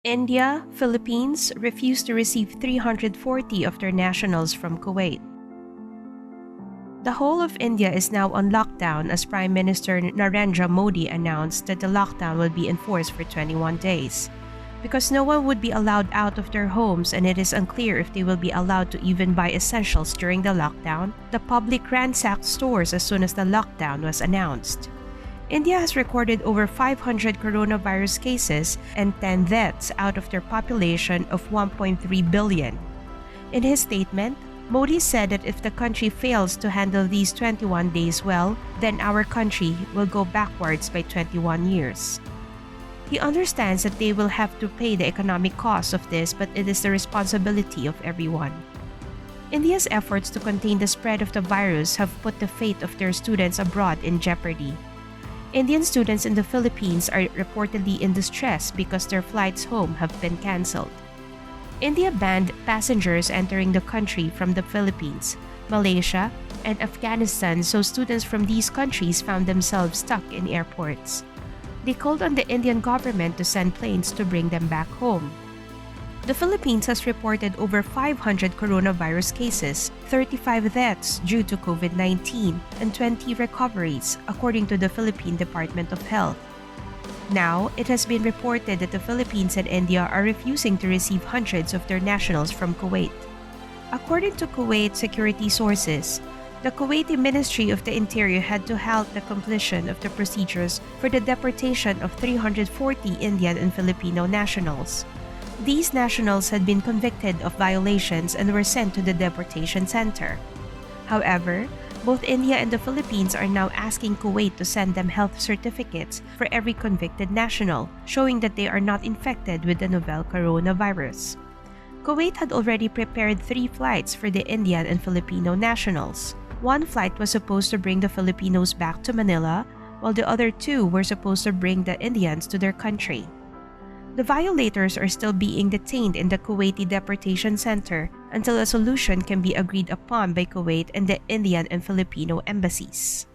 India, Philippines refused to receive 340 of their nationals from Kuwait. The whole of India is now on lockdown as Prime Minister Narendra Modi announced that the lockdown will be enforced for 21 days. Because no one would be allowed out of their homes and it is unclear if they will be allowed to even buy essentials during the lockdown, the public ransacked stores as soon as the lockdown was announced. India has recorded over 500 coronavirus cases and 10 deaths out of their population of 1.3 billion. In his statement, Modi said that if the country fails to handle these 21 days well, then our country will go backwards by 21 years. He understands that they will have to pay the economic cost of this, but it is the responsibility of everyone. India's efforts to contain the spread of the virus have put the fate of their students abroad in jeopardy. Indian students in the Philippines are reportedly in distress because their flights home have been cancelled. India banned passengers entering the country from the Philippines, Malaysia, and Afghanistan, so students from these countries found themselves stuck in airports. They called on the Indian government to send planes to bring them back home. The Philippines has reported over 500 coronavirus cases, 35 deaths due to COVID-19, and 20 recoveries, according to the Philippine Department of Health. Now, it has been reported that the Philippines and India are refusing to receive hundreds of their nationals from Kuwait. According to Kuwait security sources, the Kuwaiti Ministry of the Interior had to halt the completion of the procedures for the deportation of 340 Indian and Filipino nationals. These nationals had been convicted of violations and were sent to the deportation center. However, both India and the Philippines are now asking Kuwait to send them health certificates for every convicted national, showing that they are not infected with the novel coronavirus. Kuwait had already prepared 3 flights for the Indian and Filipino nationals. One flight was supposed to bring the Filipinos back to Manila, while the other 2 were supposed to bring the Indians to their country. The violators are still being detained in the Kuwaiti deportation center until a solution can be agreed upon by Kuwait and the Indian and Filipino embassies.